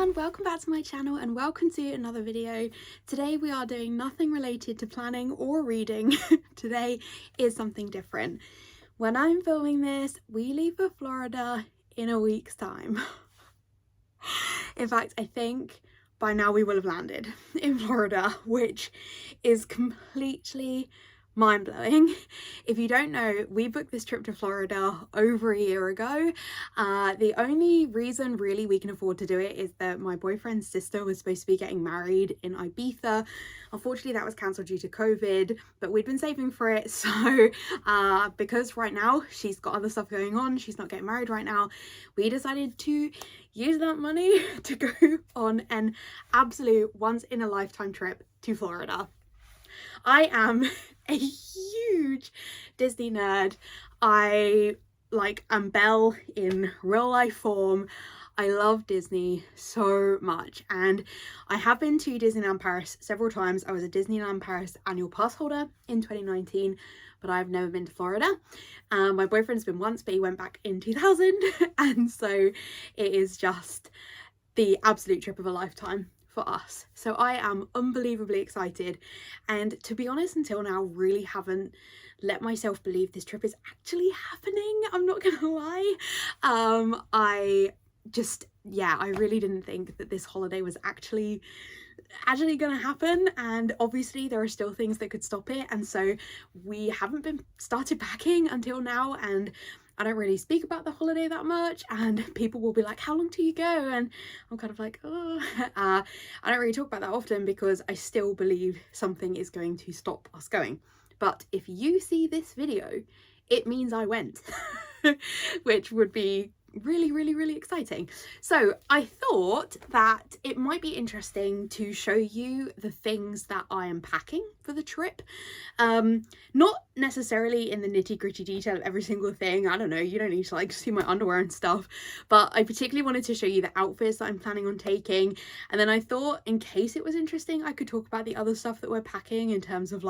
everyone, welcome back to my channel and welcome to another video. Today we are doing nothing related to planning or reading. Today is something different. When I'm filming this, we leave for Florida in a week's time. In fact, I think by now we will have landed in Florida, which is completely mind-blowing. If you don't know, we booked this trip to Florida over a year ago. The only reason really we can afford to do it is that my boyfriend's sister was supposed to be getting married in Ibiza. Unfortunately that was cancelled due to COVID, but we'd been saving for it, so because right now she's got other stuff going on, she's not getting married right now, we decided to use that money to go on an absolute once-in-a-lifetime trip to Florida. I am a huge Disney nerd. I am Belle in real life form. I love Disney so much, and I have been to Disneyland Paris several times. I was a Disneyland Paris annual pass holder in 2019, but I've never been to Florida. My boyfriend's been once, but he went back in 2000, and so it is just the absolute trip of a lifetime for us. So I am unbelievably excited, and to be honest, until now really haven't let myself believe this trip is actually happening. I'm not gonna lie. I really didn't think that this holiday was actually gonna happen, and obviously there are still things that could stop it, and so we haven't been started packing until now, and I don't really speak about the holiday that much, and people will be like, how long till you go? And I'm kind of like, oh, I don't really talk about that often because I still believe something is going to stop us going. But if you see this video, it means I went, which would be really exciting. So I thought that it might be interesting to show you the things that I am packing for the trip. Not necessarily in the nitty-gritty detail of every single thing. I don't know, you don't need to see my underwear and stuff, but I particularly wanted to show you the outfits that I'm planning on taking, and then I thought in case it was interesting I could talk about the other stuff that we're packing in terms of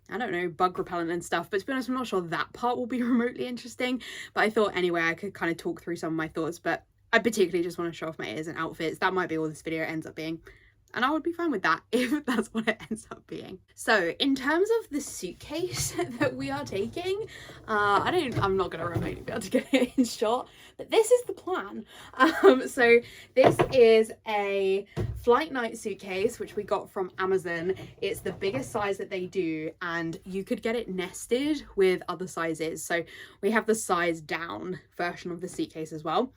I don't know, bug repellent and stuff. But to be honest, I'm not sure that part will be remotely interesting, but I thought anyway I could kind of talk through some of my thoughts. But I particularly just want to show off my ears and outfits. That might be all this video ends up being, and I would be fine with that if that's what it ends up being. So in terms of the suitcase that we are taking, I'm not gonna remotely be able to get it in shot, but this is the plan. So this is a flight night suitcase which we got from Amazon. It's the biggest size that they do, and you could get it nested with other sizes. So we have the size down version of the suitcase as well.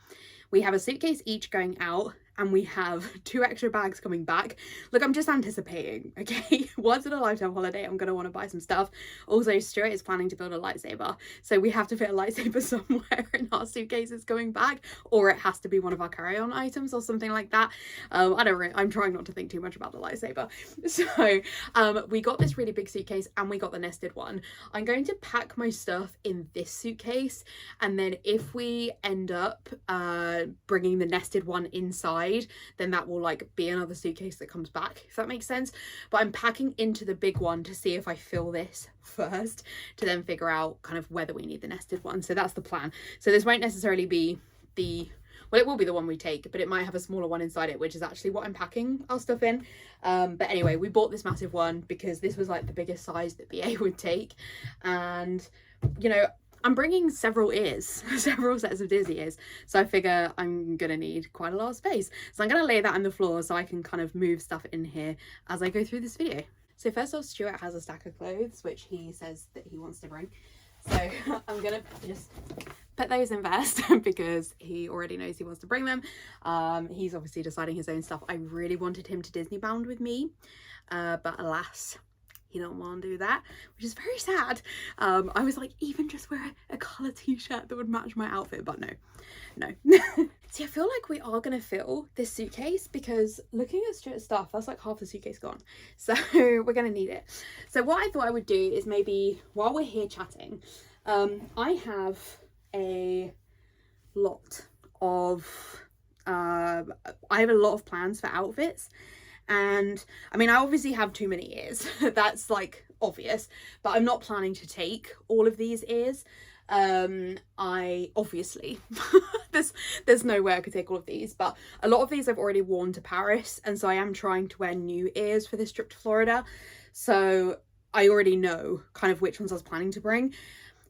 We have a suitcase each going out, and we have 2 extra bags coming back. Look, I'm just anticipating, okay? Once in a lifetime holiday, I'm gonna want to buy some stuff. Also, Stuart is planning to build a lightsaber, so we have to fit a lightsaber somewhere in our suitcases going back, or it has to be one of our carry-on items or something like that. I'm trying not to think too much about the lightsaber. So we got this really big suitcase and we got the nested one. I'm going to pack my stuff in this suitcase, and then if we end up bringing the nested one inside, then that will be another suitcase that comes back, if that makes sense. But I'm packing into the big one to see if I fill this first, to then figure out kind of whether we need the nested one. So that's the plan. So this won't necessarily be well, it will be the one we take, but it might have a smaller one inside it, which is actually what I'm packing our stuff in. But anyway, we bought this massive one because this was the biggest size that BA would take, and you know, I'm bringing several sets of Disney ears, so I figure I'm gonna need quite a lot of space. So I'm gonna lay that on the floor so I can kind of move stuff in here as I go through this video. So first off, Stuart has a stack of clothes which he says that he wants to bring, so I'm gonna just put those in first because he already knows he wants to bring them. He's obviously deciding his own stuff. I really wanted him to Disney bound with me, but alas, he don't want to do that, which is very sad. I was like, even just wear a colour t-shirt that would match my outfit, but no. See, I feel like we are gonna fill this suitcase because looking at Stuart's stuff, that's half the suitcase gone. So we're gonna need it. So what I thought I would do is maybe while we're here chatting, I have a lot of plans for outfits. And I mean, I obviously have too many ears. That's obvious, but I'm not planning to take all of these ears. I obviously there's no way I could take all of these, but a lot of these I've already worn to Paris, and so I am trying to wear new ears for this trip to Florida, so I already know kind of which ones I was planning to bring.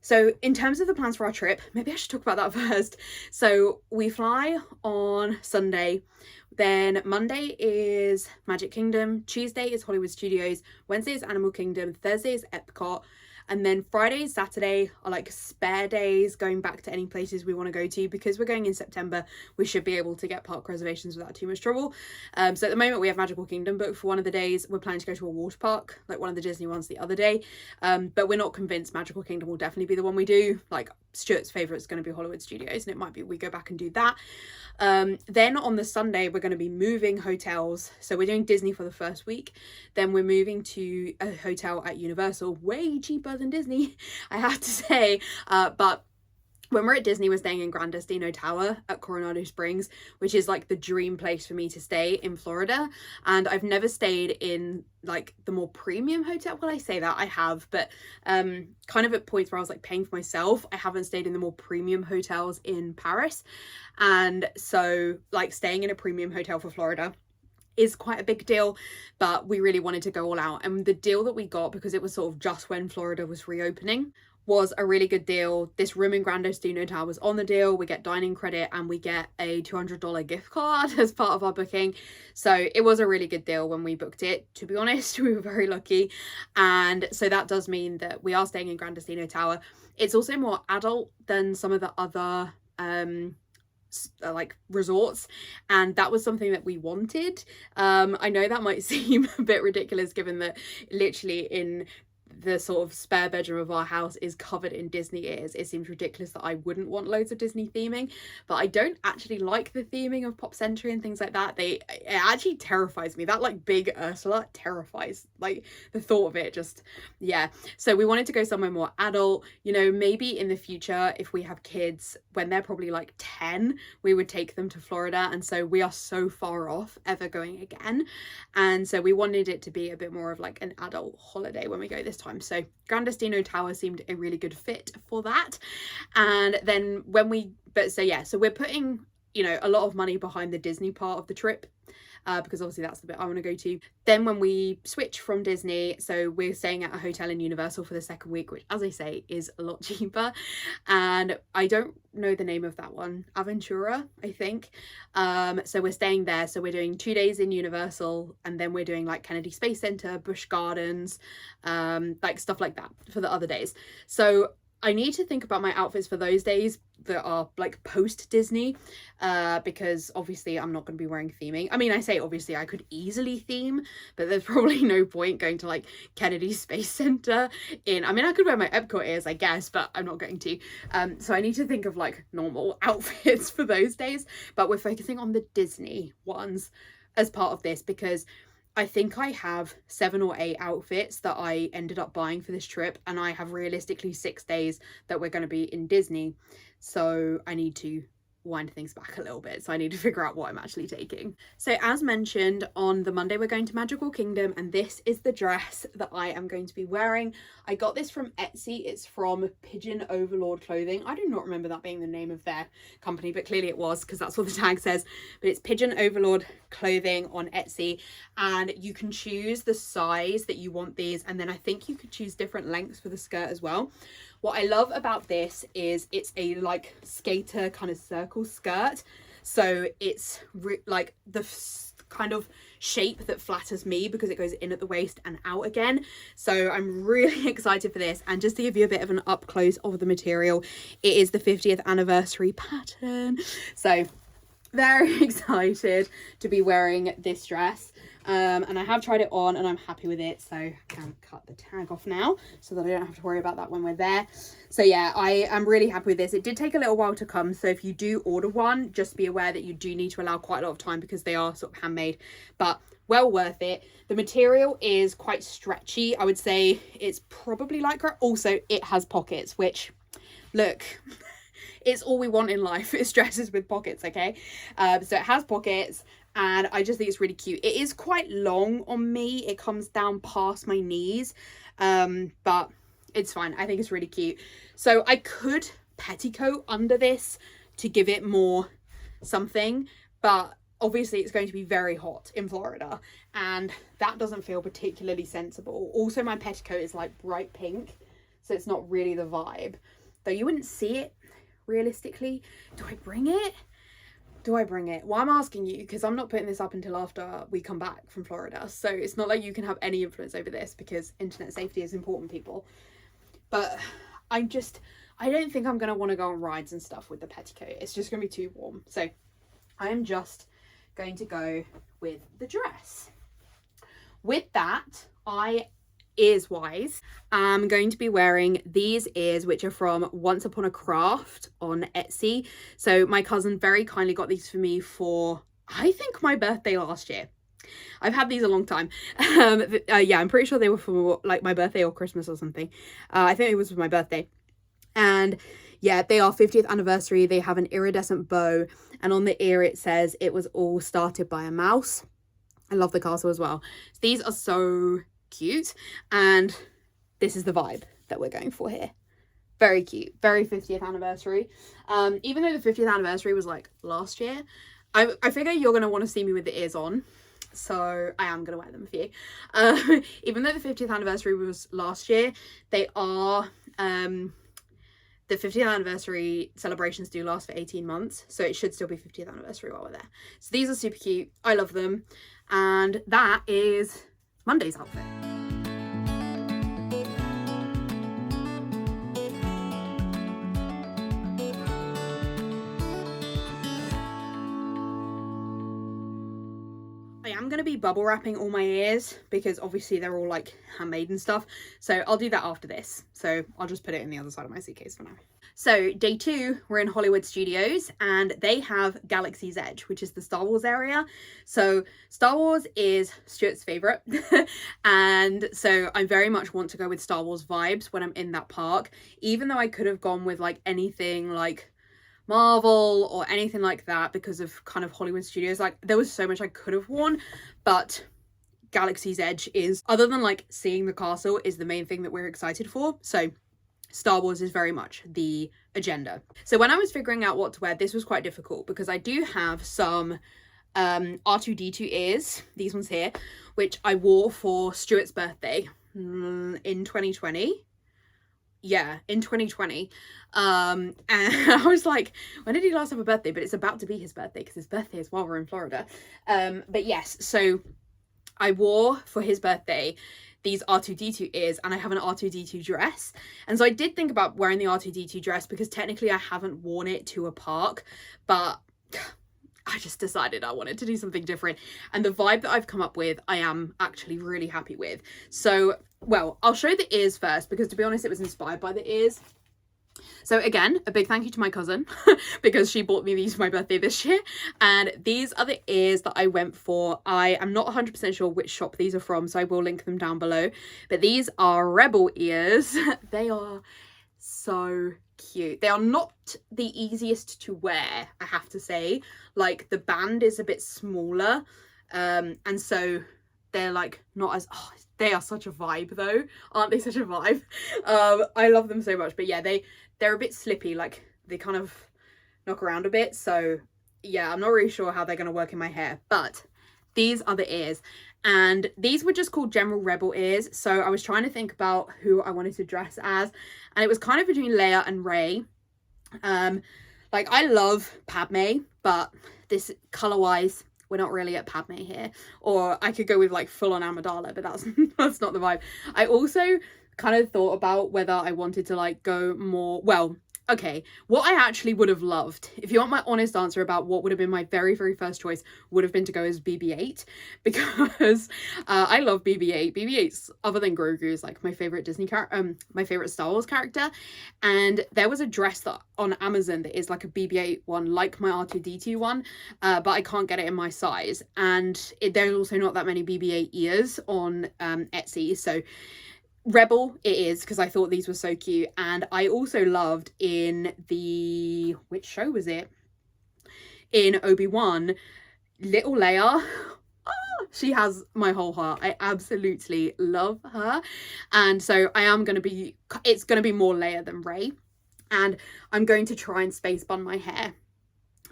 So in terms of the plans for our trip, maybe I should talk about that first. So we fly on Sunday, then Monday is Magic Kingdom, Tuesday is Hollywood Studios, Wednesday is Animal Kingdom, Thursday is Epcot, and then Friday and Saturday are like spare days going back to any places we want to go to. Because we're going in September, we should be able to get park reservations without too much trouble. So at the moment we have Magical Kingdom booked for one of the days. We're planning to go to a water park, like one of the Disney ones, the other day. But we're not convinced Magical Kingdom will definitely be the one we do. Like Stuart's favourite is going to be Hollywood Studios, and it might be we go back and do that. Then on the Sunday we're going to be moving hotels. So we're doing Disney for the first week, then we're moving to a hotel at Universal, way cheaper than Disney, I have to say, but when we're at Disney, we're staying in Grand Destino Tower at Coronado Springs, which is like the dream place for me to stay in Florida. And I've never stayed in like the more premium hotel. Well, I say that I have, but kind of at points where I was like paying for myself, I haven't stayed in the more premium hotels in Paris. And so like staying in a premium hotel for Florida is quite a big deal, but we really wanted to go all out. And the deal that we got, because it was sort of just when Florida was reopening, was a really good deal. This room in Grand Destino Tower was on the deal. We get dining credit and we get a $200 gift card as part of our booking. So it was a really good deal when we booked it, to be honest. We were very lucky. And so that does mean that we are staying in Grand Destino Tower. It's also more adult than some of the other like resorts, and that was something that we wanted. I know that might seem a bit ridiculous given that literally in the sort of spare bedroom of our house is covered in Disney ears. It seems ridiculous that I wouldn't want loads of Disney theming, but I don't actually like the theming of Pop Century and things like that. It actually terrifies me. That like big Ursula terrifies, like the thought of it just, yeah. So we wanted to go somewhere more adult, you know, maybe in the future if we have kids when they're probably like 10, we would take them to Florida. And so we are so far off ever going again, and so we wanted it to be a bit more of like an adult holiday when we go this time. So Grand Destino Tower seemed a really good fit for that. And then when we, so we're putting, you know, a lot of money behind the Disney part of the trip, because obviously that's the bit I want to go to. Then when we switch from Disney, so we're staying at a hotel in Universal for the second week, which as I say is a lot cheaper, and I don't know the name of that one, Aventura I think. So we're staying there, so we're doing 2 days in Universal, and then we're doing like Kennedy Space Center, Busch Gardens, like stuff like that for the other days. So I need to think about my outfits for those days that are like post Disney, because obviously I'm not going to be wearing theming. I mean, I say obviously I could easily theme, but there's probably no point going to like Kennedy Space Center I mean, I could wear my Epcot ears, I guess, but I'm not going to. So I need to think of like normal outfits for those days, but we're focusing on the Disney ones as part of this, because I think I have 7 or 8 outfits that I ended up buying for this trip, and I have realistically 6 days that we're going to be in Disney. So I need to wind things back a little bit, so I need to figure out what I'm actually taking. So as mentioned, on the Monday we're going to Magical Kingdom, and this is the dress that I am going to be wearing. I got this from Etsy. It's from Pigeon Overlord Clothing. I do not remember that being the name of their company, but clearly it was, because that's what the tag says. But it's Pigeon Overlord Clothing on Etsy, and you can choose the size that you want these, and then I think you could choose different lengths for the skirt as well. What I love about this is it's a like skater kind of circle skirt, so it's like the kind of shape that flatters me because it goes in at the waist and out again. So I'm really excited for this. And just to give you a bit of an up close of the material, it is the 50th anniversary pattern, so very excited to be wearing this dress. And I have tried it on and I'm happy with it, so I can cut the tag off now so that I don't have to worry about that when we're there. So yeah, I am really happy with this. It did take a little while to come, so if you do order one, just be aware that you do need to allow quite a lot of time because they are sort of handmade, but well worth it. The material is quite stretchy. I would say it's probably lycra. Also, it has pockets, which, look, it's all we want in life is dresses with pockets, okay? So it has pockets, and I just think it's really cute. It is quite long on me. It comes down past my knees, but it's fine. I think it's really cute. So I could petticoat under this to give it more something, but obviously it's going to be very hot in Florida, and that doesn't feel particularly sensible. Also, my petticoat is like bright pink, so it's not really the vibe, though you wouldn't see it realistically. Do I bring it? Well, I'm asking you because I'm not putting this up until after we come back from Florida, so it's not like you can have any influence over this because internet safety is important, people. But I don't think I'm going to want to go on rides and stuff with the petticoat. It's just going to be too warm. So I am just going to go with the dress. With that, ears-wise, I'm going to be wearing these ears, which are from Once Upon a Craft on Etsy. So my cousin very kindly got these for me for, I think, my birthday last year. I've had these a long time. Yeah, I'm pretty sure they were for like my birthday or Christmas or something. I think it was for my birthday. And yeah, they are 50th anniversary. They have an iridescent bow, and on the ear it says it was all started by a mouse. I love the castle as well. These are so cute, and this is the vibe that we're going for here. Very cute, very 50th anniversary. Even though the 50th anniversary was like last year, I figure you're going to want to see me with the ears on, so I am going to wear them for you. Even though the 50th anniversary was last year, they are the 50th anniversary celebrations do last for 18 months, so it should still be 50th anniversary while we're there. So these are super cute. I love them. And that is Monday's outfit. I am going to be bubble wrapping all my ears because obviously they're all like handmade and stuff. So I'll do that after this. So I'll just put it in the other side of my suitcase for now. So day 2, we're in Hollywood Studios and they have Galaxy's Edge, which is the Star Wars area. So Star Wars is Stuart's favorite. And so I very much want to go with Star Wars vibes when I'm in that park, even though I could have gone with like anything like Marvel or anything like that because of kind of Hollywood Studios. Like there was so much I could have worn, but Galaxy's Edge is, other than like seeing the castle, is the main thing that we're excited for. So Star Wars is very much the agenda. So when I was figuring out what to wear, this was quite difficult because I do have some R2-D2 ears, these ones here, which I wore for Stuart's birthday in 2020. Yeah, in 2020. And I was like, when did he last have a birthday? But it's about to be his birthday because his birthday is while we're in Florida. But yes, so I wore for his birthday these R2-D2 ears, and I have an R2-D2 dress. And so I did think about wearing the R2-D2 dress because technically I haven't worn it to a park, but I just decided I wanted to do something different. And the vibe that I've come up with, I am actually really happy with. So, well, I'll show the ears first because to be honest, it was inspired by the ears. So again, a big thank you to my cousin because she bought me these for my birthday this year. And these are the ears that I went for. I am not 100% sure which shop these are from, so I will link them down below. But these are Rebel ears. They are so cute. They are not the easiest to wear, I have to say. Like the band is a bit smaller. And so they're like not as... Oh, they are such a vibe though. Aren't they such a vibe? I love them so much. But yeah, they're a bit slippy. Like they kind of knock around a bit. So yeah, I'm not really sure how they're going to work in my hair. But these are the ears. And these were just called General Rebel ears. So I was trying to think about who I wanted to dress as. And it was kind of between Leia and Rey. Like I love Padme, but this colour-wise, we're not really at Padme here. Or I could go with like full-on Amidala, but that's not the vibe. I also kind of thought about whether I wanted to like go more, well, okay, what I actually would have loved, if you want my honest answer about what would have been my very, very first choice, would have been to go as BB-8 because I love BB-8. BB-8's, other than Grogu, is like my favorite Disney character, my favorite Star Wars character. And there was a dress that on Amazon that is like a BB-8 one, like my R2-D2 one, but I can't get it in my size. And there's also not that many BB-8 ears on Etsy, so Rebel it is because I thought these were so cute. And I also loved in the, which show was it? In Obi-Wan, little Leia. Oh, she has my whole heart. I absolutely love her. And so I am going to be, it's going to be more Leia than Rey. And I'm going to try and space bun my hair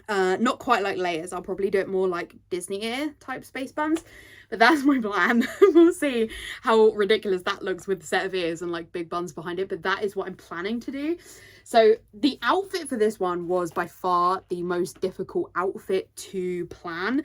Not quite like layers. I'll probably do it more like Disney ear type space buns. But that's my plan. We'll see how ridiculous that looks with a set of ears and like big buns behind it. But that is what I'm planning to do. So the outfit for this one was by far the most difficult outfit to plan.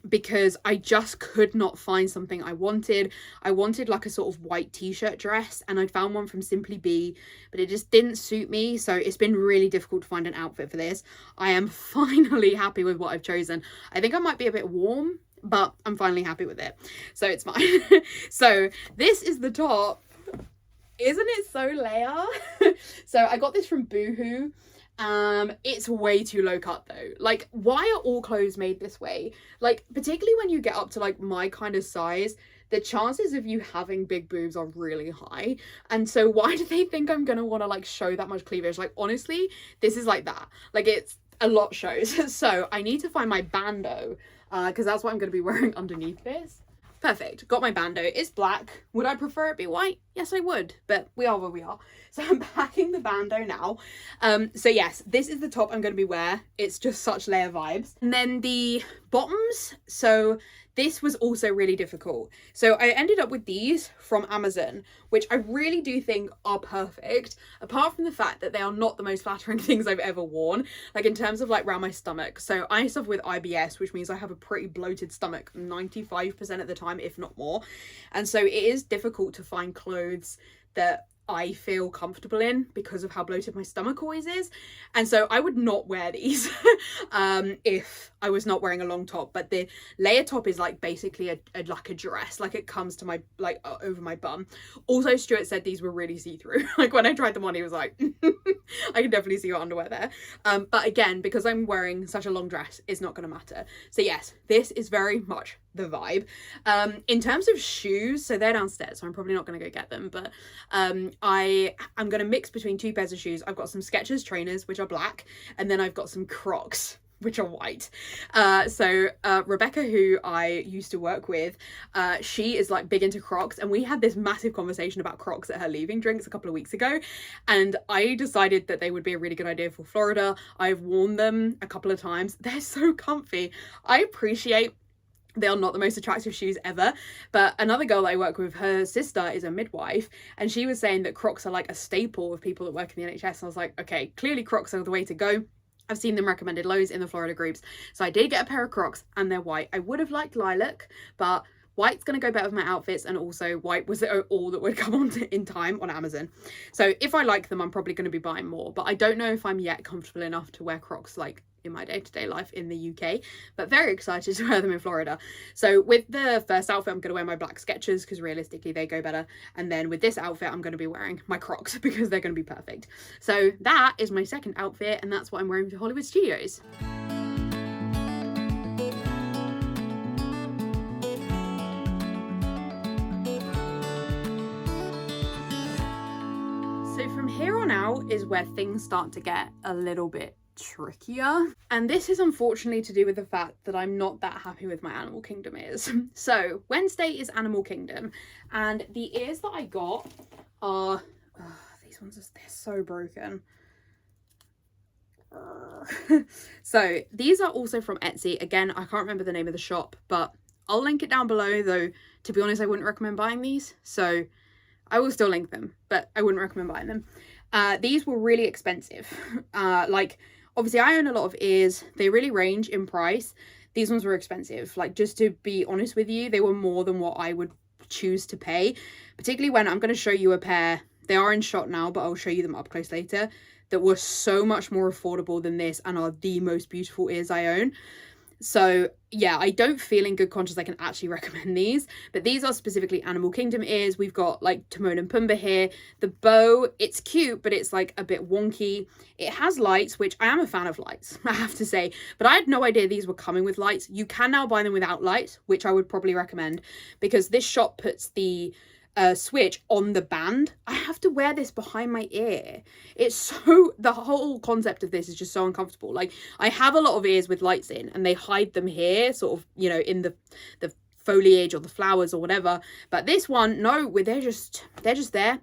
Because I just could not find something I wanted. I wanted like a sort of white t-shirt dress, and I found one from Simply Be, but it just didn't suit me. So it's been really difficult to find an outfit for this. I am finally happy with what I've chosen. I think I might be a bit warm, but I'm finally happy with it. So it's fine. So this is the top. Isn't it so layer? So I got this from Boohoo. It's way too low cut though. Like, why are all clothes made this way? Like, particularly when you get up to like my kind of size, the chances of you having big boobs are really high. And so why do they think I'm gonna want to like show that much cleavage? Like, honestly, this is like that. Like, it's a lot shows. So I need to find my bandeau, because that's what I'm gonna be wearing underneath this. Perfect. Got my bandeau. It's black. Would I prefer it be white? Yes, I would, but we are where we are. So I'm packing the bandeau now. So yes, this is the top I'm going to be wearing. It's just such layer vibes. And then the bottoms. So this was also really difficult. So I ended up with these from Amazon, which I really do think are perfect, apart from the fact that they are not the most flattering things I've ever worn, like in terms of like around my stomach. So I suffer with IBS, which means I have a pretty bloated stomach 95% of the time, if not more. And so it is difficult to find clothes that I feel comfortable in because of how bloated my stomach always is. And so I would not wear these if I was not wearing a long top. But the layer top is like basically like a dress, like it comes to my like over my bum. Also, Stuart said these were really see-through. Like when I tried them on, he was like I can definitely see your underwear there. But again, because I'm wearing such a long dress, it's not going to matter. So yes, this is very much the vibe. In terms of shoes, so they're downstairs, so I'm probably not going to go get them, but I'm going to mix between two pairs of shoes. I've got some Skechers trainers, which are black, and then I've got some Crocs, which are white. So Rebecca, who I used to work with, she is like big into Crocs, and we had this massive conversation about Crocs at her leaving drinks a couple of weeks ago, and I decided that they would be a really good idea for Florida. I've worn them a couple of times. They're so comfy. I appreciate they are not the most attractive shoes ever, but another girl that I work with, her sister is a midwife, and she was saying that Crocs are like a staple of people that work in the NHS, and I was like, okay, clearly Crocs are the way to go. I've seen them recommended loads in the Florida groups, so I did get a pair of Crocs, and they're white. I would have liked lilac, but white's going to go better with my outfits, and also white was all that would come on in time on Amazon. So if I like them, I'm probably going to be buying more, but I don't know if I'm yet comfortable enough to wear Crocs like in my day-to-day life in the UK, but very excited to wear them in Florida. So with the first outfit, I'm going to wear my black Skechers because realistically they go better, and then with this outfit I'm going to be wearing my Crocs because they're going to be perfect. So that is my second outfit, and that's what I'm wearing to Hollywood Studios. So from here on out is where things start to get a little bit trickier, and this is unfortunately to do with the fact that I'm not that happy with my Animal Kingdom ears. So Wednesday is Animal Kingdom, and the ears that I got are these ones, they're so broken. So these are also from Etsy. Again, I can't remember the name of the shop, but I'll link it down below, though to be honest I wouldn't recommend buying these, so I will still link them, but I wouldn't recommend buying them. These were really expensive. Like, obviously I own a lot of ears. They really range in price. These ones were expensive. Like, just to be honest with you, they were more than what I would choose to pay, particularly when I'm going to show you a pair. They are in shot now, but I'll show you them up close later, that were so much more affordable than this and are the most beautiful ears I own. So yeah, I don't feel in good conscience I can actually recommend these, but these are specifically Animal Kingdom ears. We've got like Timon and Pumbaa here. The bow, it's cute, but it's like a bit wonky. It has lights, which I am a fan of lights, I have to say, but I had no idea these were coming with lights. You can now buy them without lights, which I would probably recommend, because this shop puts the switch on the band. I have to wear this behind my ear. It's so, the whole concept of this is just so uncomfortable. Like, I have a lot of ears with lights in, and they hide them here, sort of, you know, in the foliage or the flowers or whatever. But this one, no, they're just there,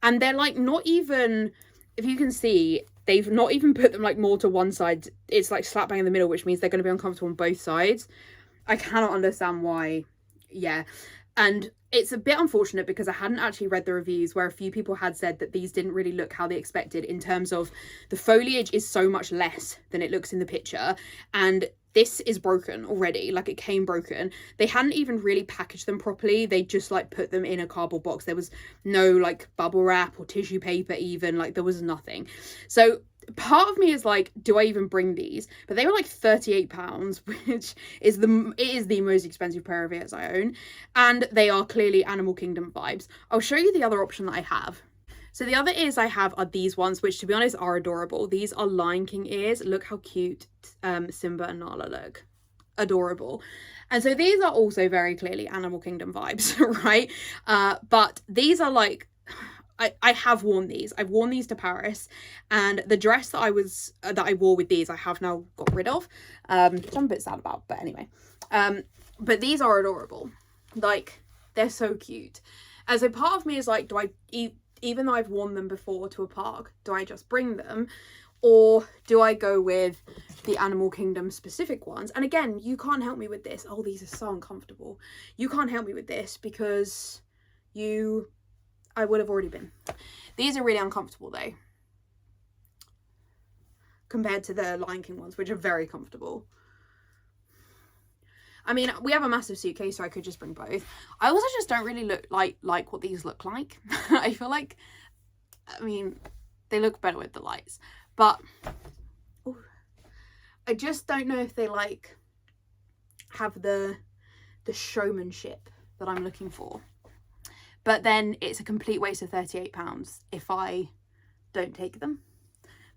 and they're like not even, if you can see, they've not even put them like more to one side. It's like slap bang in the middle, which means they're going to be uncomfortable on both sides. I cannot understand why. Yeah. And it's a bit unfortunate because I hadn't actually read the reviews where a few people had said that these didn't really look how they expected, in terms of the foliage is so much less than it looks in the picture. And this is broken already. Like, it came broken. They hadn't even really packaged them properly. They just like put them in a cardboard box. There was no like bubble wrap or tissue paper even. Like, there was nothing. So part of me is like, do I even bring these? But they were like £38, which is the most expensive pair of ears I own, and they are clearly Animal Kingdom vibes. I'll show you the other option that I have. So the other ears I have are these ones, which to be honest are adorable. These are Lion King ears. Look how cute Simba and Nala look. Adorable. And so these are also very clearly Animal Kingdom vibes, right? But these are like, I have worn these. I've worn these to Paris, and the dress that I wore with these I have now got rid of, which I'm a bit sad about, but anyway. But these are adorable. Like, they're so cute. And so part of me is like, do I, even though I've worn them before to a park, do I just bring them? Or do I go with the Animal Kingdom specific ones? And again, you can't help me with this. Oh, these are so uncomfortable. You can't help me with this because I would have already been. These are really uncomfortable though, compared to the Lion King ones, which are very comfortable. I mean, we have a massive suitcase, so I could just bring both. I also just don't really look like what these look like. I feel like, I mean, they look better with the lights, but ooh, I just don't know if they like have the showmanship that I'm looking for. But then it's a complete waste of £38 if I don't take them,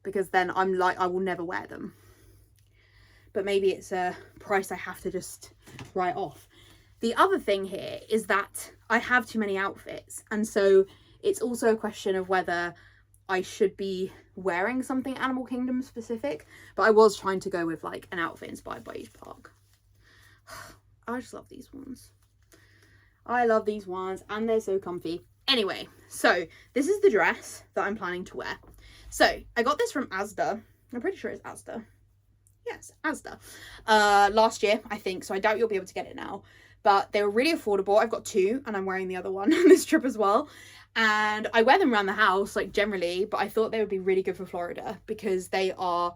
because then I'm like, I will never wear them. But maybe it's a price I have to just write off. The other thing here is that I have too many outfits, and so it's also a question of whether I should be wearing something Animal Kingdom specific. But I was trying to go with like an outfit inspired by each park. I just love these ones. I love these ones, and they're so comfy. Anyway, so this is the dress that I'm planning to wear. So I got this from Asda. I'm pretty sure it's Asda. Yes, Asda. Last year, I think. So I doubt you'll be able to get it now. But they were really affordable. I've got two, and I'm wearing the other one on this trip as well. And I wear them around the house, like generally. But I thought they would be really good for Florida because they are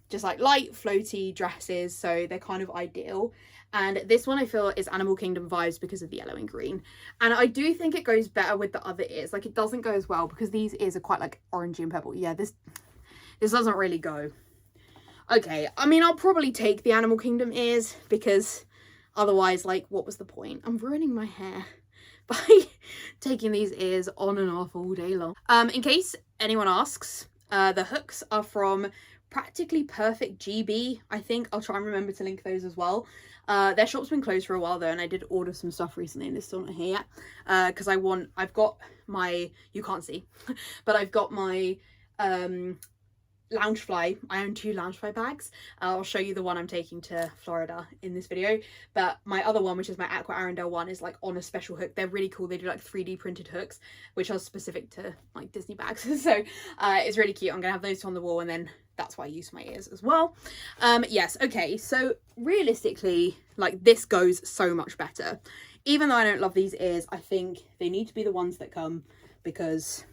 just like light, floaty dresses. So they're kind of ideal. And this one I feel is Animal Kingdom vibes because of the yellow and green. And I do think it goes better with the other ears. Like, it doesn't go as well because these ears are quite like orangey and purple. Yeah, this doesn't really go. Okay, I mean, I'll probably take the Animal Kingdom ears because otherwise, like, what was the point? I'm ruining my hair by taking these ears on and off all day long. In case anyone asks, the hooks are from Practically Perfect GB, I think. I'll try and remember to link those as well. Their shop's been cloosed for a while though, and I did order some stuff recently and it's still not here yet. Because I've got my, you can't see, but I've got my Loungefly. I own two Loungefly bags. I'll show you the one I'm taking to Florida in this video, but my other one, which is my Aqua Arendelle one, is like on a special hook. They're really cool. They do like 3D printed hooks, which are specific to like Disney bags. So it's really cute. I'm gonna have those two on the wall, and then that's why I use my ears as well. Yes, okay, so realistically, like, this goes so much better. Even though I don't love these ears, I think they need to be the ones that come because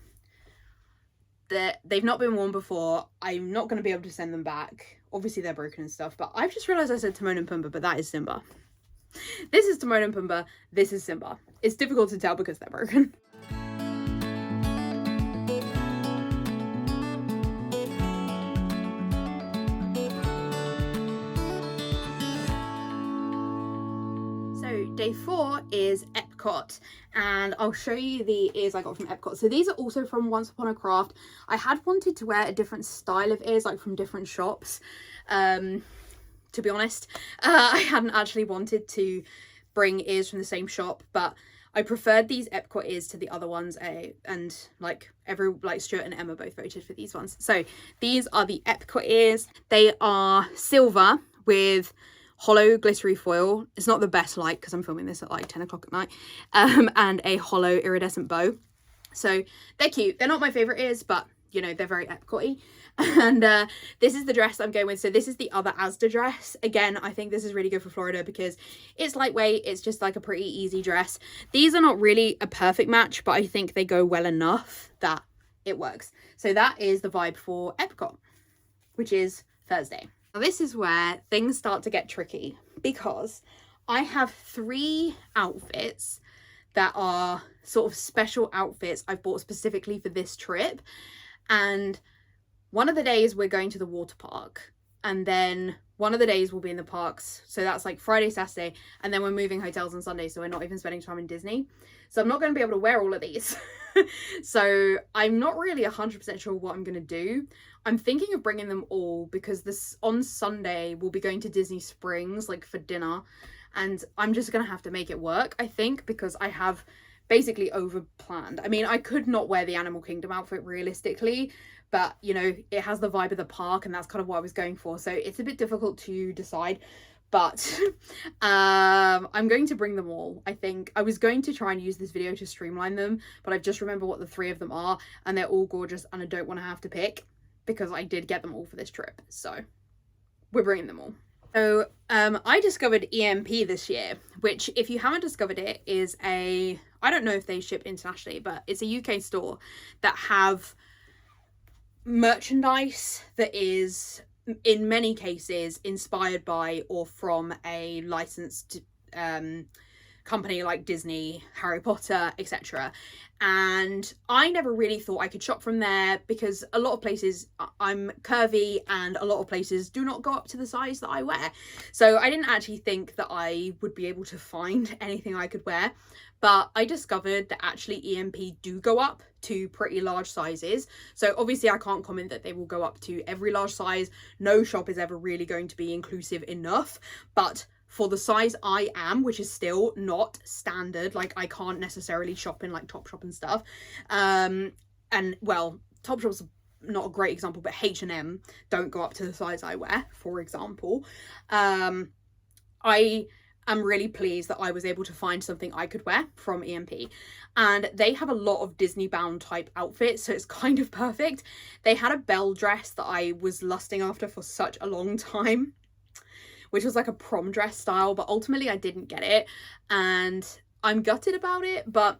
they've not been worn before. I'm not going to be able to send them back. Obviously they're broken and stuff, but I've just realised I said Timon and Pumbaa, but that is Simba. This is Timon and Pumbaa, this is Simba. It's difficult to tell because they're broken. Day 4 is Epcot, and I'll show you the ears I got from Epcot. So these are also from Once Upon a Craft. I had wanted to wear a different style of ears, like from different shops. To be honest, I hadn't actually wanted to bring ears from the same shop, but I preferred these Epcot ears to the other ones, and like Stuart and Emma both voted for these ones. So these are the Epcot ears. They are silver with hollow glittery foil. It's not the best light because I'm filming this at like 10 o'clock at night, and a hollow iridescent bow. So they're cute. They're not my favorite ears, but you know, they're very Epcot-y. And this is the dress I'm going with. So this is the other Asda dress. Again, I think this is really good for Florida because it's lightweight. It's just like a pretty easy dress. These are not really a perfect match, but I think they go well enough that it works. So that is the vibe for Epcot, which is Thursday. Now this is where things start to get tricky because I have 3 outfits that are sort of special outfits I've bought specifically for this trip. And one of the days we're going to the water park, and then one of the days we'll be in the parks. So that's like Friday, Saturday, and then we're moving hotels on Sunday, so we're not even spending time in Disney. So I'm not going to be able to wear all of these. So I'm not really 100% sure what I'm going to do. I'm thinking of bringing them all because this on Sunday we'll be going to Disney Springs like for dinner, and I'm just going to have to make it work, I think, because I have basically over planned. I mean, I could not wear the Animal Kingdom outfit realistically, but you know, it has the vibe of the park and that's kind of what I was going for. So it's a bit difficult to decide, but I'm going to bring them all. I think I was going to try and use this video to streamline them, but I've just remembered what the 3 of them are and they're all gorgeous and I don't want to have to pick because I did get them all for this trip. So we're bringing them all. So I discovered EMP this year, which if you haven't discovered it is I don't know if they ship internationally, but it's a UK store that have merchandise that is in many cases inspired by or from a licensed company like Disney, Harry Potter, etc. And I never really thought I could shop from there because a lot of places I'm curvy and a lot of places do not go up to the size that I wear. So I didn't actually think that I would be able to find anything I could wear. But I discovered that actually EMP do go up to pretty large sizes. So obviously I can't comment that they will go up to every large size. No shop is ever really going to be inclusive enough. But for the size I am, which is still not standard, like I can't necessarily shop in like Topshop and stuff. And well, Topshop's not a great example, but H&M don't go up to the size I wear, for example. I'm really pleased that I was able to find something I could wear from EMP, and they have a lot of Disney bound type outfits, so it's kind of perfect. They had a Belle dress that I was lusting after for such a long time, which was like a prom dress style, but ultimately I didn't get it and I'm gutted about it. But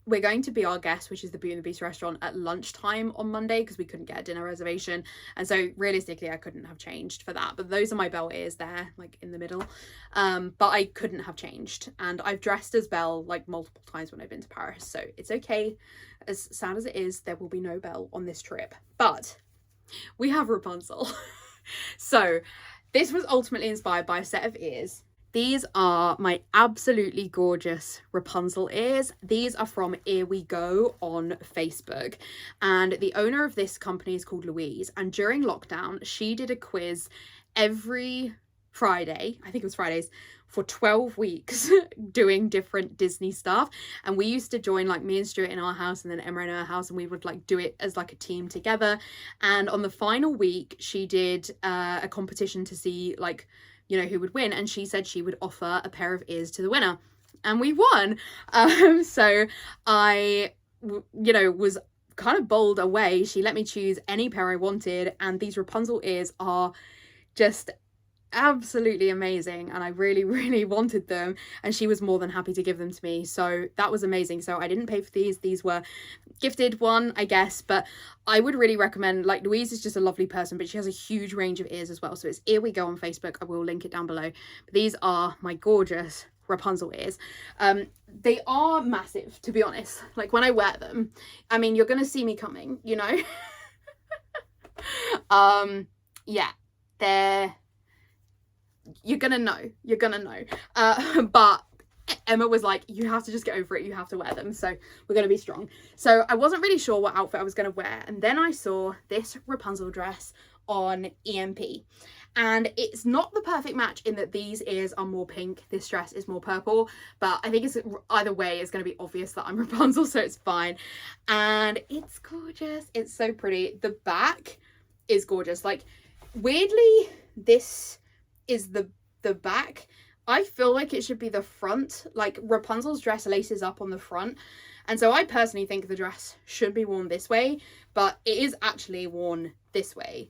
we're going to Be Our Guest, which is the Beauty and the Beast restaurant, at lunchtime on Monday because we couldn't get a dinner reservation. And so realistically, I couldn't have changed for that. But those are my Belle ears there, like in the middle. But I couldn't have changed. And I've dressed as Belle like multiple times when I've been to Paris. So it's okay. As sad as it is, there will be no Belle on this trip. But we have Rapunzel. So this was ultimately inspired by a set of ears. These are my absolutely gorgeous Rapunzel ears. These are from Here We Go on Facebook. And the owner of this company is called Louise. And during lockdown, she did a quiz every Friday, I think it was Fridays, for 12 weeks doing different Disney stuff. And we used to join, like me and Stuart in our house and then Emma in her house, and we would like do it as like a team together. And on the final week, she did a competition to see like, you know, who would win, and she said she would offer a pair of ears to the winner, and we won. So I, you know, was kind of bowled away. She let me choose any pair I wanted, and these Rapunzel ears are just absolutely amazing, and I really wanted them, and she was more than happy to give them to me, so that was amazing. So I didn't pay for these were gifted one, I guess, but I would really recommend, like, Louise is just a lovely person, but she has a huge range of ears as well. So it's Here We Go on Facebook. I will link it down below. But these are my gorgeous Rapunzel ears. They are massive, to be honest. Like, when I wear them, I mean, you're gonna see me coming, you know. Yeah, you're gonna know. But Emma was like, you have to just get over it, you have to wear them, so we're gonna be strong. So I wasn't really sure what outfit I was gonna wear, and then I saw this Rapunzel dress on EMP, and it's not the perfect match in that these ears are more pink, this dress is more purple, but I think it's either way it's gonna be obvious that I'm Rapunzel, so it's fine. And it's gorgeous, it's so pretty. The back is gorgeous. Like, weirdly, this is the back. I feel like it should be the front. Like, Rapunzel's dress laces up on the front, And so I personally think the dress should be worn this way, but it is actually worn this way,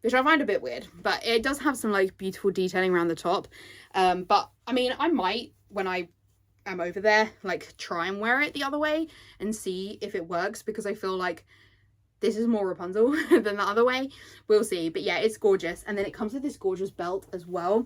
which I find a bit weird, but it does have some like beautiful detailing around the top. But I mean, I might, when I am over there, like try and wear it the other way and see if it works, because I feel like this is more Rapunzel than the other way. We'll see. But yeah, it's gorgeous. And then it comes with this gorgeous belt as well,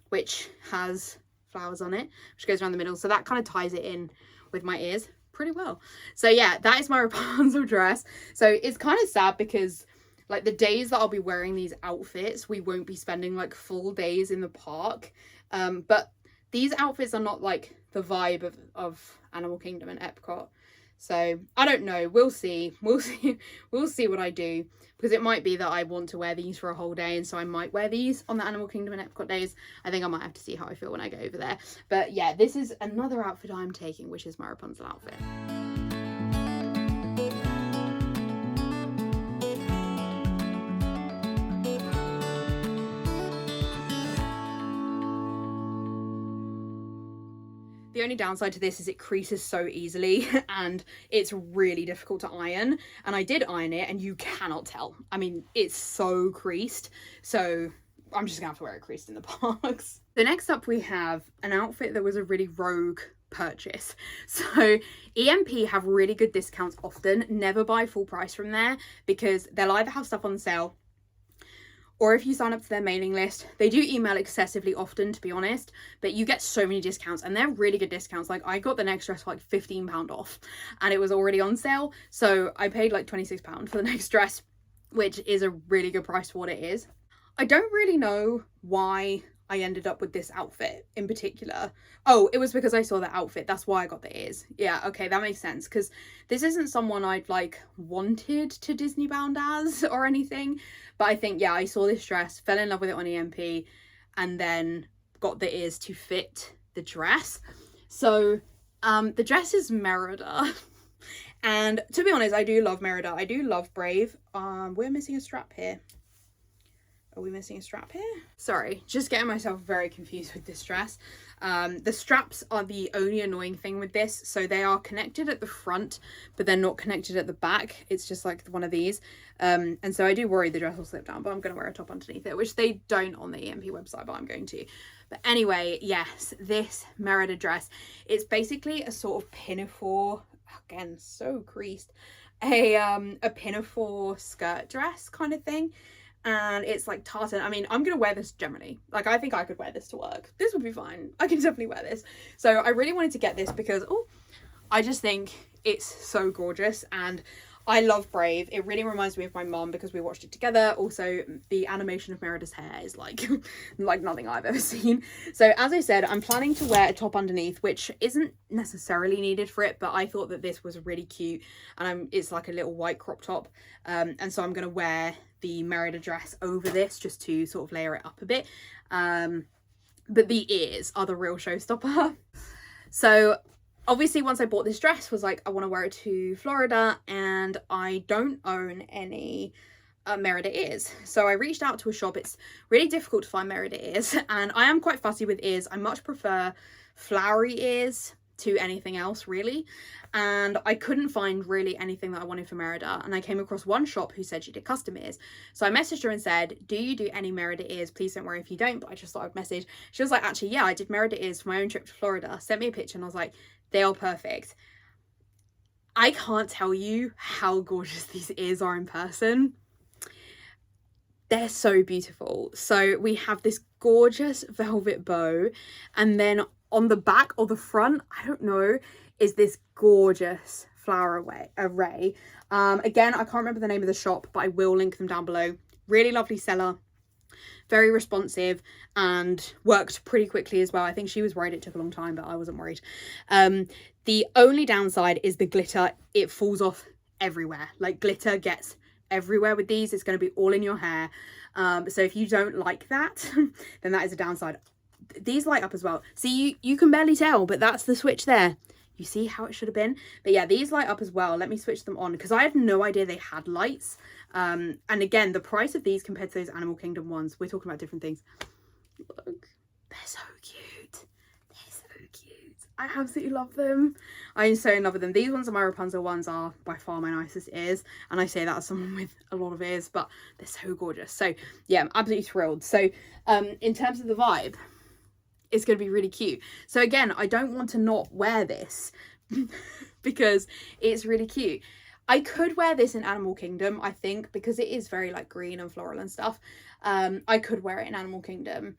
which has flowers on it, which goes around the middle. So that kind of ties it in with my ears pretty well. So yeah, that is my Rapunzel dress. So it's kind of sad because like the days that I'll be wearing these outfits, we won't be spending like full days in the park. But these outfits are not like the vibe of Animal Kingdom and Epcot. So I don't know. We'll see. We'll see what I do, because it might be that I want to wear these for a whole day, and so I might wear these on the Animal Kingdom and Epcot days. I think I might have to see how I feel when I go over there. But yeah, this is another outfit I'm taking, which is my Rapunzel outfit. The only downside to this is it creases so easily and it's really difficult to iron. And I did iron it and you cannot tell. I mean, it's so creased. So I'm just gonna have to wear it creased in the parks. The next up we have an outfit that was a really rogue purchase. So EMP have really good discounts often. Never buy full price from there, because they'll either have stuff on sale, or if you sign up to their mailing list, they do email excessively often, to be honest, but you get so many discounts, and they're really good discounts. Like I got the next dress for like £15 off and it was already on sale. So I paid like £26 for the next dress, which is a really good price for what it is. I don't really know why I ended up with this outfit in particular. Oh, it was because I saw the outfit. That's why I got the ears. Yeah, okay, that makes sense, because this isn't someone I'd like wanted to Disney bound as or anything. But I think, yeah, I saw this dress, fell in love with it on EMP, and then got the ears to fit the dress. So the dress is Merida. And to be honest, I do love Merida. I do love Brave. We're missing a strap here. Are we missing a strap here? Sorry, just getting myself very confused with this dress. The straps are the only annoying thing with this. So they are connected at the front, but they're not connected at the back. It's just like one of these. And so I do worry the dress will slip down, but I'm going to wear a top underneath it, which they don't on the EMP website, but I'm going to. But anyway, yes, this Merida dress, it's basically a sort of pinafore, again, so creased, a pinafore skirt dress kind of thing. And it's like tartan. I mean, I'm gonna wear this generally. Like, I think I could wear this to work. This would be fine. I can definitely wear this. So I really wanted to get this because, oh, I just think it's so gorgeous. And I love Brave. It really reminds me of my mum because we watched it together. Also, the animation of Merida's hair is like, like nothing I've ever seen. So as I said, I'm planning to wear a top underneath, which isn't necessarily needed for it, but I thought that this was really cute. And it's like a little white crop top. And so I'm gonna wear the Merida dress over this just to sort of layer it up a bit. But the ears are the real showstopper. So obviously once I bought this dress, was like, I want to wear it to Florida, and I don't own any Merida ears. So I reached out to a shop. It's really difficult to find Merida ears, and I am quite fussy with ears. I much prefer flowery ears to anything else, really. And I couldn't find really anything that I wanted for Merida, and I came across one shop who said she did custom ears. So I messaged her and said, do you do any Merida ears? Please don't worry if you don't, but I just thought I'd message. She was like, actually, yeah, I did Merida ears for my own trip to Florida. Sent me a picture, and I was like, they are perfect. I can't tell you how gorgeous these ears are in person. They're so beautiful. So we have this gorgeous velvet bow, and then on the back or the front, I don't know, is this gorgeous flower array. Again, I can't remember the name of the shop, but I will link them down below. Really lovely seller, very responsive, and worked pretty quickly as well. I think she was worried it took a long time, but I wasn't worried. The only downside is the glitter. It falls off everywhere. Like, glitter gets everywhere with these. It's going to be all in your hair. So if you don't like that, then that is a downside. These light up as well. See, you can barely tell, but that's the switch there. You see how it should have been? But yeah, these light up as well. Let me switch them on, because I had no idea they had lights. And again, the price of these compared to those Animal Kingdom ones, we're talking about different things. Look, they're so cute. They're so cute. I absolutely love them. I'm so in love with them. These ones are my Rapunzel ones, are by far my nicest ears. And I say that as someone with a lot of ears, but they're so gorgeous. So yeah, I'm absolutely thrilled. So in terms of the vibe, it's going to be really cute. So again, I don't want to not wear this because it's really cute. I could wear this in Animal Kingdom, I think, because it is very like green and floral and stuff. I could wear it in Animal Kingdom.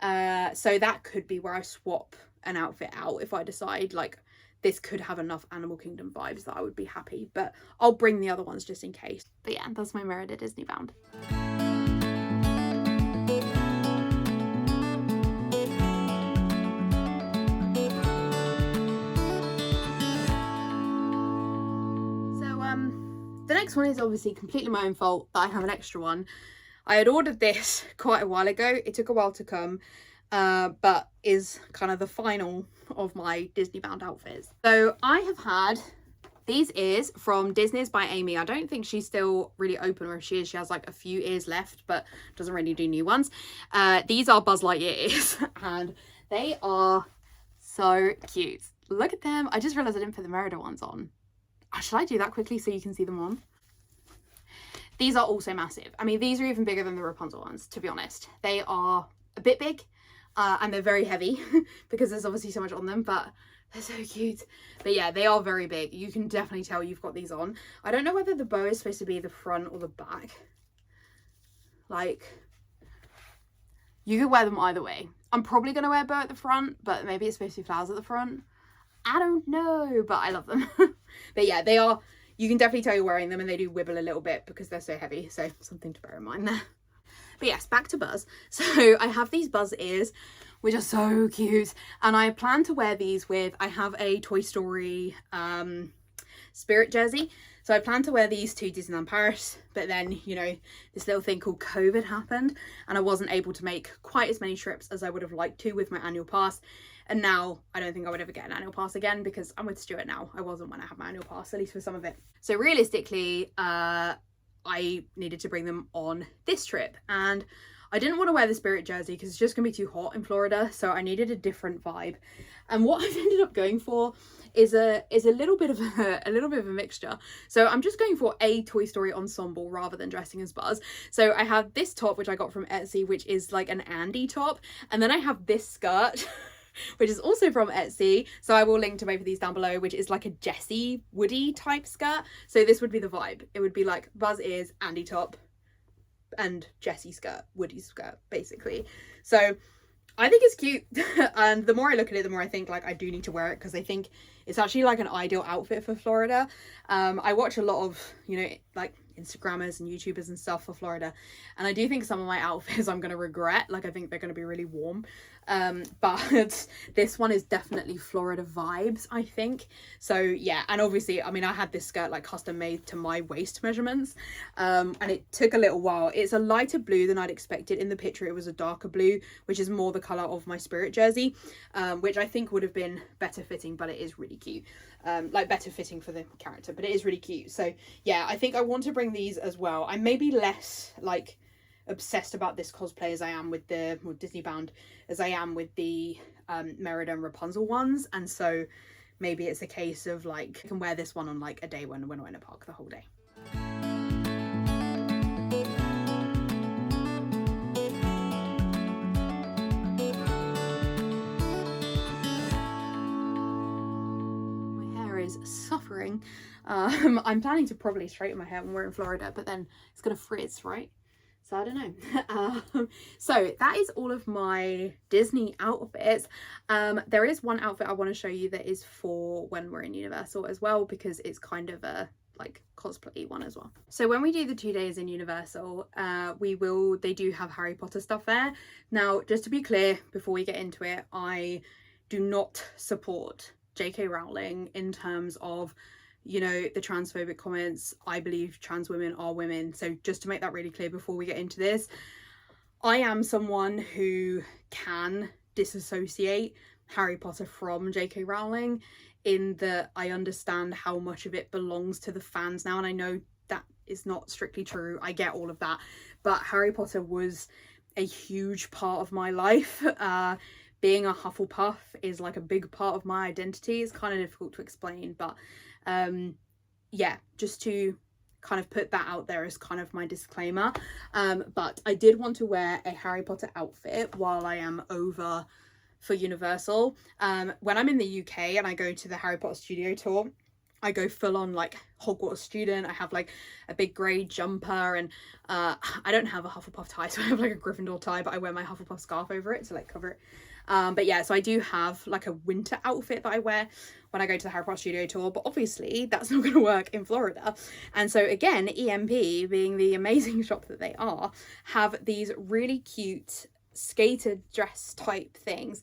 So that could be where I swap an outfit out if I decide like this could have enough Animal Kingdom vibes that I would be happy, but I'll bring the other ones just in case. But yeah, that's my Merida Disney bound. The next one is obviously completely my own fault that I have an extra one. I had ordered this quite a while ago. It took a while to come, but is kind of the final of my Disney bound outfits. So I have had these ears from Disney's by Amy. I don't think she's still really open, or if she is, she has like a few ears left, but doesn't really do new ones. These are Buzz Lightyear ears and they are so cute. Look at them. I just realized I didn't put the Merida ones on. Should I do that quickly so you can see them on? These are also massive. I mean, these are even bigger than the Rapunzel ones, to be honest. They are a bit big and they're very heavy because there's obviously so much on them, but they're so cute. But yeah, they are very big. You can definitely tell you've got these on. I don't know whether the bow is supposed to be the front or the back. Like, you could wear them either way. I'm probably going to wear a bow at the front, but maybe it's supposed to be flowers at the front. I don't know, but I love them. But yeah, they are, you can definitely tell you're wearing them, and they do wibble a little bit because they're so heavy, so something to bear in mind there. But yes, back to Buzz. So I have these Buzz ears, which are so cute, and I plan to wear these with, I have a Toy Story Spirit jersey, so I plan to wear these to Disneyland Paris, but then, you know, this little thing called COVID happened, and I wasn't able to make quite as many trips as I would have liked to with my annual pass. And now I don't think I would ever get an annual pass again because I'm with Stuart now. I wasn't when I had my annual pass, at least for some of it. So realistically, I needed to bring them on this trip, and I didn't want to wear the Spirit jersey because it's just gonna be too hot in Florida. So I needed a different vibe. And what I've ended up going for is a little bit of a mixture. So I'm just going for a Toy Story ensemble rather than dressing as Buzz. So I have this top, which I got from Etsy, which is like an Andy top, and then I have this skirt which is also from Etsy, so I will link to both of these down below, which is like a Jessie Woody type skirt. So this would be the vibe. It would be like Buzz ears, Andy top, and Jessie skirt, Woody skirt, basically. So I think it's cute, and the more I look at it, the more I think like I do need to wear it, because I think it's actually like an ideal outfit for Florida. I watch a lot of, you know, like Instagrammers and YouTubers and stuff for Florida, and I do think some of my outfits I'm going to regret. Like, I think they're going to be really warm, but this one is definitely Florida vibes, I think. So yeah, and obviously, I mean, I had this skirt like custom made to my waist measurements, and it took a little while. It's a lighter blue than I'd expected. In the picture it was a darker blue, which is more the color of my Spirit jersey, which I think would have been better fitting, but it is really cute. Like better fitting for the character, but it is really cute. So yeah, I think I want to bring these as well. I'm maybe less like obsessed about this cosplay as I am with the Disney bound as I am with the Merida and Rapunzel ones, and so maybe it's a case of like I can wear this one on like a day when we're in a park the whole day. Suffering. I'm planning to probably straighten my hair when we're in Florida, but then it's gonna frizz, right? So I don't know. So that is all of my Disney outfits. There is one outfit I want to show you that is for when we're in Universal as well, because it's kind of a like cosplay one as well. So when we do the 2 days in Universal, they do have Harry Potter stuff there. Now, just to be clear before we get into it, I do not support J.K. Rowling in terms of, you know, the transphobic comments. I believe trans women are women. So just to make that really clear before we get into this, I am someone who can disassociate Harry Potter from J.K. Rowling, in that I understand how much of it belongs to the fans now. And I know that is not strictly true. I get all of that. But Harry Potter was a huge part of my life. being a Hufflepuff is like a big part of my identity. It's kind of difficult to explain, but yeah, just to kind of put that out there as kind of my disclaimer. But I did want to wear a Harry Potter outfit while I am over for Universal. When I'm in the UK and I go to the Harry Potter studio tour, I go full on like Hogwarts student. I have like a big grey jumper, and I don't have a Hufflepuff tie, so I have like a Gryffindor tie, but I wear my Hufflepuff scarf over it to like cover it. But yeah, so I do have like a winter outfit that I wear when I go to the Harry Potter studio tour, but obviously that's not going to work in Florida. And so again, EMP, being the amazing shop that they are, have these really cute skater dress type things,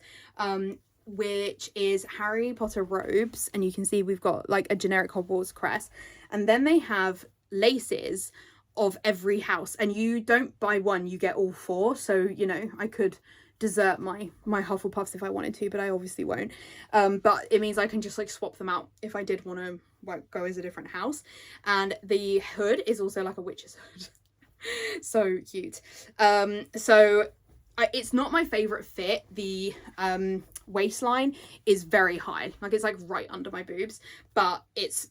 which is Harry Potter robes, and you can see we've got like a generic Hogwarts crest, and then they have laces of every house, and you don't buy one, you get all four. So, you know, I could desert my Hufflepuffs if I wanted to, but I obviously won't. But it means I can just like swap them out if I did want to like go as a different house. And the hood is also like a witch's hood. So cute. So it's not my favorite fit. The waistline is very high, like it's like right under my boobs, but it's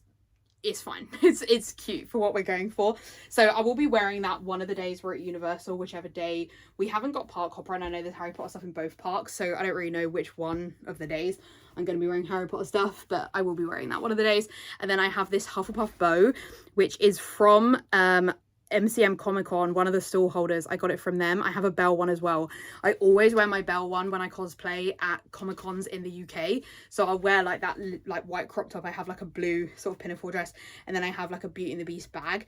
fine. It's cute for what we're going for. So I will be wearing that one of the days we're at Universal, whichever day. We haven't got park hopper, and I know there's Harry Potter stuff in both parks, so I don't really know which one of the days I'm going to be wearing Harry Potter stuff, but I will be wearing that one of the days. And then I have this Hufflepuff bow, which is from MCM Comic Con, one of the stall holders. I got it from them. I have a Belle one as well. I always wear my Belle one when I cosplay at Comic Cons in the UK. So I'll wear like that like white crop top. I have like a blue sort of pinafore dress, and then I have like a Beauty and the Beast bag.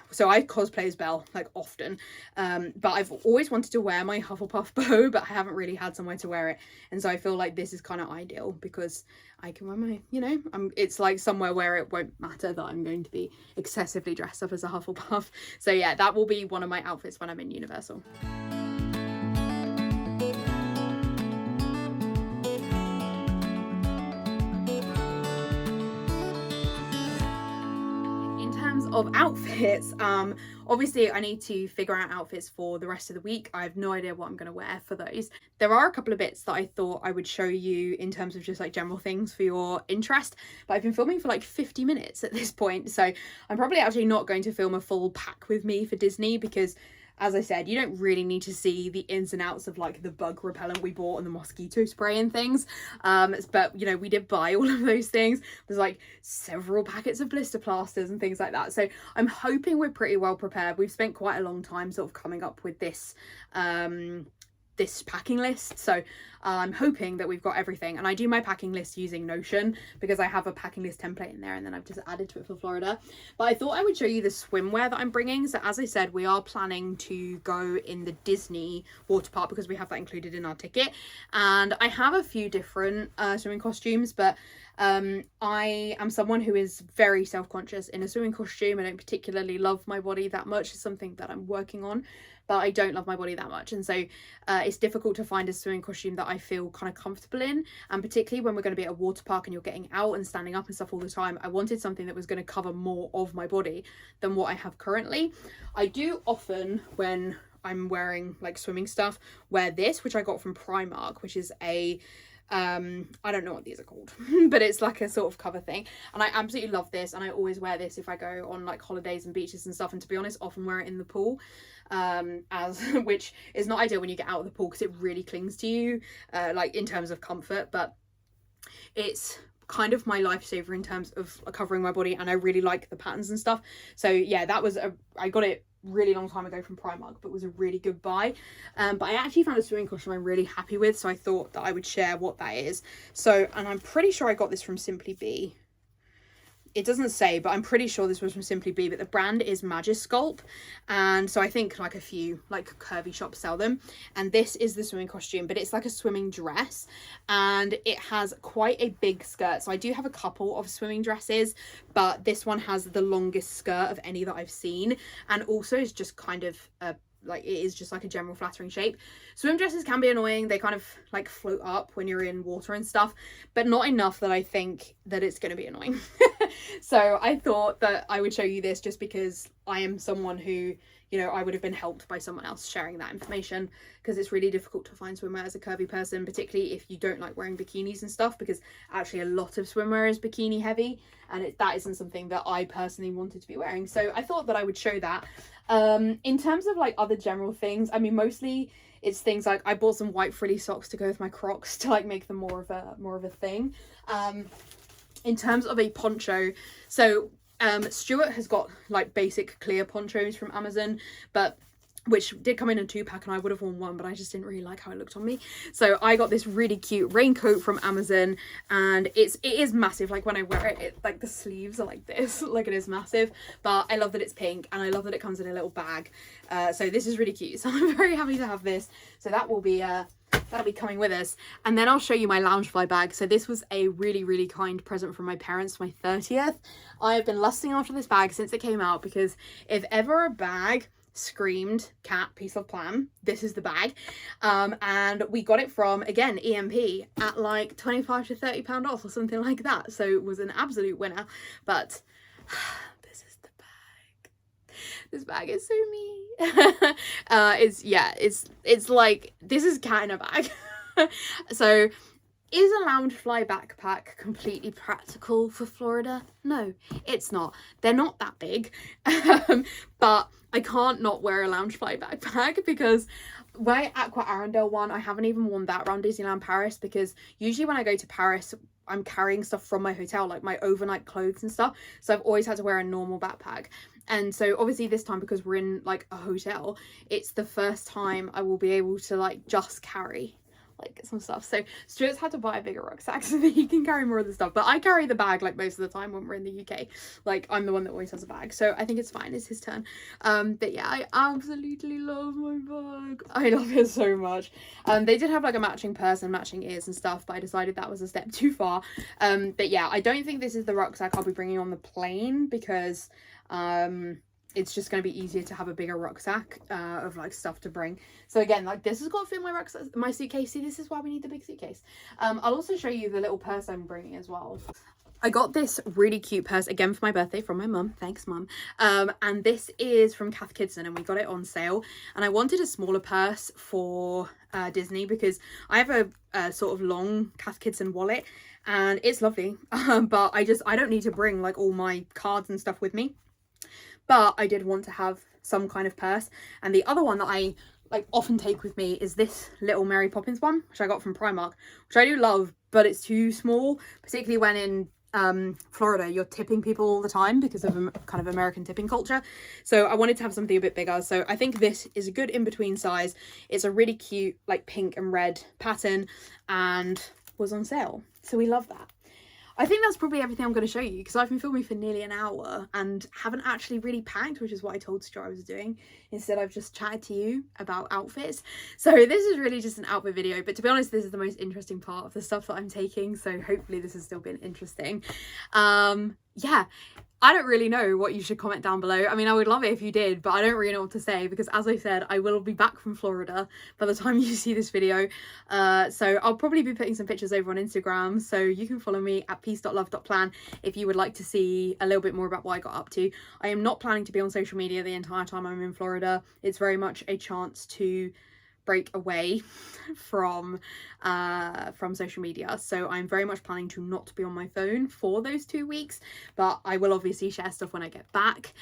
So I cosplay as Belle like often. But I've always wanted to wear my Hufflepuff bow, but I haven't really had somewhere to wear it. And so I feel like this is kind of ideal because I can wear my, you know, it's like somewhere where it won't matter that I'm going to be excessively dressed up as a Hufflepuff. So yeah, that will be one of my outfits when I'm in Universal. Of outfits, obviously I need to figure out outfits for the rest of the week. I have no idea what I'm going to wear for those. There are a couple of bits that I thought I would show you in terms of just like general things for your interest, but I've been filming for like 50 minutes at this point, so I'm probably actually not going to film a full pack with me for Disney, because as I said, you don't really need to see the ins and outs of like the bug repellent we bought and the mosquito spray and things. But you know, we did buy all of those things. There's like several packets of blister plasters and things like that. So I'm hoping we're pretty well prepared. We've spent quite a long time sort of coming up with this this packing list, so I'm hoping that we've got everything. And I do my packing list using Notion because I have a packing list template in there, and then I've just added to it for Florida. But I thought I would show you the swimwear that I'm bringing. So as I said, we are planning to go in the Disney water park because we have that included in our ticket, and I have a few different swimming costumes, but I am someone who is very self-conscious in a swimming costume. I don't particularly love my body that much. It's something that I'm working on, but I don't love my body that much, and so it's difficult to find a swimming costume that I feel kind of comfortable in. And particularly when we're going to be at a water park and you're getting out and standing up and stuff all the time, I wanted something that was going to cover more of my body than what I have currently. I do often, when I'm wearing like swimming stuff, wear this, which I got from Primark, which is a I don't know what these are called, but it's like a sort of cover thing, and I absolutely love this, and I always wear this if I go on like holidays and beaches and stuff, and to be honest, often wear it in the pool, which is not ideal when you get out of the pool because it really clings to you, like in terms of comfort, but it's kind of my lifesaver in terms of covering my body, and I really like the patterns and stuff. So yeah, that was I got it really long time ago from Primark, but was a really good buy. But I actually found a swimming costume I'm really happy with, so I thought that I would share what that is. So, and I'm pretty sure I got this from Simply Be. It doesn't say, but I'm pretty sure this was from Simply Be, but the brand is Magisculpt, and so I think like a few like curvy shops sell them, and this is the swimming costume, but it's like a swimming dress, and it has quite a big skirt. So I do have a couple of swimming dresses, but this one has the longest skirt of any that I've seen, and also is just kind of like, it is just like a general flattering shape. Swim dresses can be annoying. They kind of like float up when you're in water and stuff, but not enough that I think that it's going to be annoying. So I thought that I would show you this just because I am someone who, you know, I would have been helped by someone else sharing that information, because it's really difficult to find swimwear as a curvy person, particularly if you don't like wearing bikinis and stuff, because actually a lot of swimwear is bikini heavy, and that isn't something that I personally wanted to be wearing. So I thought that I would show that. In terms of like other general things, I mean, mostly it's things like I bought some white frilly socks to go with my Crocs to like make them more of a thing. In terms of a poncho, so Stuart has got like basic clear ponchos from Amazon, but which did come in a 2-pack, and I would have worn one, but I just didn't really like how it looked on me. So I got this really cute raincoat from Amazon, and it is massive. Like when I wear it, like the sleeves are like this, like it is massive, but I love that it's pink, and I love that it comes in a little bag. So this is really cute. So I'm very happy to have this. So that will be that'll be coming with us. And then I'll show you my Loungefly bag. So this was a really, really kind present from my parents for my 30th. I have been lusting after this bag since it came out, because if ever a bag screamed cat piece of plan, this is the bag. And we got it from, again, EMP at like 25 to 30 pound off or something like that. So it was an absolute winner. But this is the bag. This bag is so me. It's like, this is cat in a bag. So is a Loungefly backpack completely practical for Florida? No, it's not. They're not that big. But I can't not wear a Loungefly backpack, because my Aqua Arundel one, I haven't even worn that around Disneyland Paris, because usually when I go to Paris, I'm carrying stuff from my hotel, like my overnight clothes and stuff. So I've always had to wear a normal backpack. And so obviously this time, because we're in like a hotel, it's the first time I will be able to like just carry like some stuff. So Stuart's had to buy a bigger rucksack so that he can carry more of the stuff, but I carry the bag like most of the time when we're in the UK. Like I'm the one that always has a bag, so I think it's fine. It's his turn. But yeah, I absolutely love my bag. I love it so much. They did have like a matching purse and matching ears and stuff, but I decided that was a step too far. But yeah, I don't think this is the rucksack I'll be bringing on the plane, because it's just going to be easier to have a bigger rucksack of like stuff to bring. So again, like this has got to fit my rucksack, my suitcase. See, this is why we need the big suitcase. I'll also show you the little purse I'm bringing as well. I got this really cute purse again for my birthday from my mum. Thanks, mum. And this is from Cath Kidston, and we got it on sale. And I wanted a smaller purse for Disney, because I have a sort of long Cath Kidston wallet, and it's lovely. But I don't need to bring like all my cards and stuff with me. But I did want to have some kind of purse. And the other one that I like often take with me is this little Mary Poppins one, which I got from Primark, which I do love, but it's too small, particularly when in Florida you're tipping people all the time because of kind of American tipping culture. So I wanted to have something a bit bigger. So I think this is a good in-between size. It's a really cute like pink and red pattern, and was on sale. So we love that. I think that's probably everything I'm going to show you, because I've been filming for nearly an hour and haven't actually really packed, which is what I told Stuart I was doing. Instead, I've just chatted to you about outfits. So this is really just an outfit video, but to be honest, this is the most interesting part of the stuff that I'm taking. So hopefully this has still been interesting. Yeah. I don't really know what you should comment down below. I mean, I would love it if you did, but I don't really know what to say, because as I said, I will be back from Florida by the time you see this video. So I'll probably be putting some pictures over on Instagram, so you can follow me at peace.love.plan if you would like to see a little bit more about what I got up to. I am not planning to be on social media the entire time I'm in Florida. It's very much a chance to break away from social media, so I'm very much planning to not be on my phone for those 2 weeks, but I will obviously share stuff when I get back.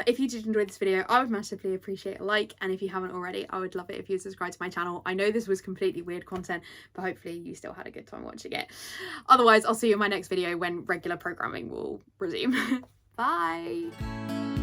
If you did enjoy this video, I would massively appreciate a like, and if you haven't already, I would love it if you subscribe to my channel. I know this was completely weird content, but hopefully you still had a good time watching it. Otherwise, I'll see you in my next video when regular programming will resume. Bye.